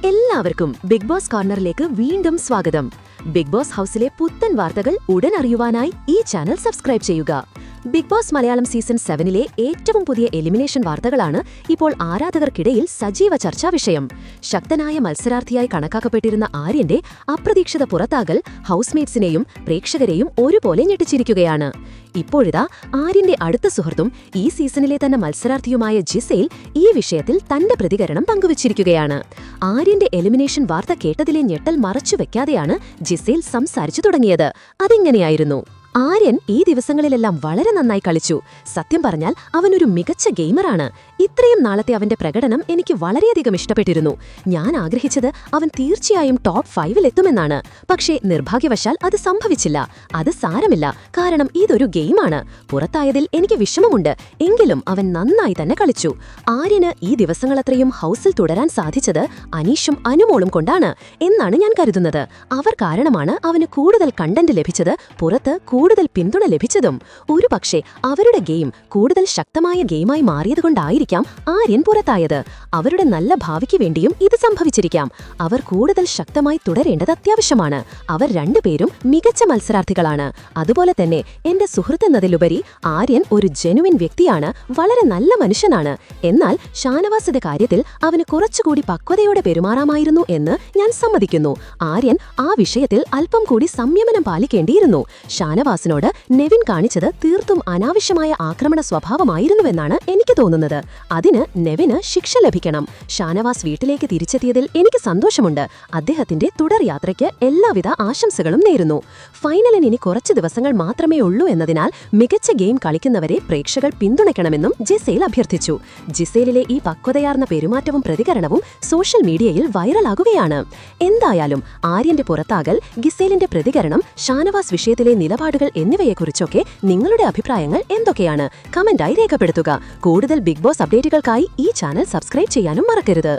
എല്ലാവർക്കും big boss കോർണറിലേക്ക് വീണ്ടും സ്വാഗതം. ബിഗ് ബോസ് ഹൗസിലെ പുത്തൻ വാർത്തകൾ ഉടൻ അറിയുവാനായി ഈ ചാനൽ സബ്സ്ക്രൈബ് ചെയ്യുക. ബിഗ് ബോസ് മലയാളം സീസൺ 7-ലെ ഏറ്റവും പുതിയ എലിമിനേഷൻ വാർത്തകളാണ് ഇപ്പോൾ ആരാധകർക്കിടയിൽ സജീവ ചർച്ചാ വിഷയം. ശക്തനായ മത്സരാർത്ഥിയായി കണക്കാക്കപ്പെട്ടിരുന്ന ആര്യന്റെ അപ്രതീക്ഷിത പുറത്താകൽ ഹൗസ്മേറ്റ്സിനെയും പ്രേക്ഷകരെയും ഒരുപോലെ ഞെട്ടിച്ചിരിക്കുകയാണ്. ഇപ്പോഴിതാ ആര്യന്റെ അടുത്ത സുഹൃത്തും ഈ സീസണിലെ തന്നെ മത്സരാർത്ഥിയുമായ ജിസേൽ ഈ വിഷയത്തിൽ തന്റെ പ്രതികരണം പങ്കുവച്ചിരിക്കുകയാണ്. ആര്യന്റെ എലിമിനേഷൻ വാർത്ത കേട്ടതിലെ ഞെട്ടൽ മറച്ചുവെക്കാതെയാണ് ജിസേൽ സംസാരിച്ചു തുടങ്ങിയത്. അതിങ്ങനെയായിരുന്നു: ആര്യൻ ഈ ദിവസങ്ങളിലെല്ലാം വളരെ നന്നായി കളിച്ചു. സത്യം പറഞ്ഞാൽ അവനൊരു മികച്ച ഗെയിമറാണ്. ഇത്രയും നാളത്തെ അവന്റെ പ്രകടനം എനിക്ക് വളരെയധികം ഇഷ്ടപ്പെട്ടിരുന്നു. ഞാൻ ആഗ്രഹിച്ചത് അവൻ തീർച്ചയായും ടോപ്പ് 5-ൽ എത്തുമെന്നാണ്. പക്ഷേ നിർഭാഗ്യവശാൽ അത് സംഭവിച്ചില്ല. അത് സാരമില്ല, കാരണം ഇതൊരു ഗെയിമാണ്. പുറത്തായതിൽ എനിക്ക് വിഷമമുണ്ട്, എങ്കിലും അവൻ നന്നായി തന്നെ കളിച്ചു. ആര്യന് ഈ ദിവസങ്ങളത്രയും ഹൗസിൽ തുടരാൻ സാധിച്ചത് അനീഷും അനുമോളും കൊണ്ടാണ് എന്നാണ് ഞാൻ കരുതുന്നത്. അവർ കാരണമാണ് അവന് കൂടുതൽ കണ്ടന്റ് ലഭിച്ചത്, പുറത്ത് കൂടുതൽ പിന്തുണ ലഭിച്ചതും. ഒരുപക്ഷെ അവരുടെ ഗെയിം കൂടുതൽ ശക്തമായ ഗെയിമായി മാറിയതുകൊണ്ടായിരിക്കാം ആര്യൻ പുറത്തായത്. അവരുടെ നല്ല ഭാവിക്ക് വേണ്ടിയും ഇത് സംഭവിച്ചിരിക്കാം. അവർ കൂടുതൽ ശക്തമായി തുടരേണ്ടത് അത്യാവശ്യമാണ്. അവർ രണ്ടുപേരും മികച്ച മത്സരാർത്ഥികളാണ്. അതുപോലെ തന്നെ എന്റെ സുഹൃത്തെന്നതിലുപരി ആര്യൻ ഒരു ജെനുവിൻ വ്യക്തിയാണ്, വളരെ നല്ല മനുഷ്യനാണ്. എന്നാൽ ഷാനവാസിന്റെ കാര്യത്തിൽ അവന് കുറച്ചുകൂടി പക്വതയോടെ പെരുമാറാമായിരുന്നു എന്ന് ഞാൻ സമ്മതിക്കുന്നു. ആര്യൻ ആ വിഷയത്തിൽ അല്പം കൂടി സംയമനം പാലിക്കേണ്ടിയിരുന്നു. ഷാനവാസിനോട് നെവിൻ കാണിച്ചത് തീർത്തും അനാവശ്യമായ ആക്രമണ സ്വഭാവമായിരുന്നുവെന്നാണ് എനിക്ക് തോന്നുന്നത്. അതിന് നെവിന് ശിക്ഷ ലഭിക്കണം. ഷാനവാസ് വീട്ടിലേക്ക് തിരിച്ചെത്തിയതിൽ എനിക്ക് സന്തോഷമുണ്ട്. അദ്ദേഹത്തിന്റെ തുടർ യാത്രയ്ക്ക് എല്ലാവിധ ആശംസകളും നേരുന്നു. ഫൈനലിന് ഇനി കുറച്ച് ദിവസങ്ങൾ മാത്രമേ ഉള്ളൂ എന്നതിനാൽ മികച്ച ഗെയിം കളിക്കുന്നവരെ പ്രേക്ഷകർ പിന്തുണയ്ക്കണമെന്നും ജിസേൽ അഭ്യർത്ഥിച്ചു. ജിസേലിലെ ഈ പക്വതയാർന്ന പെരുമാറ്റവും പ്രതികരണവും സോഷ്യൽ മീഡിയയിൽ വൈറലാകുകയാണ്. എന്തായാലും ആര്യന്റെ പുറത്താകൽ, ഗിസേലിന്റെ പ്രതികരണം, ഷാനവാസ് വിഷയത്തിലെ നിലപാടുകൾ എന്നിവയെക്കുറിച്ചൊക്കെ നിങ്ങളുടെ അഭിപ്രായങ്ങൾ എന്തൊക്കെയാണ്? കമന്റായി രേഖപ്പെടുത്തുക. കൂടുതൽ ബിഗ് ബോസ് അപ്ഡേറ്റുകൾക്കായി ഈ ചാനൽ സബ്സ്ക്രൈബ് ചെയ്യാനും മറക്കരുത്.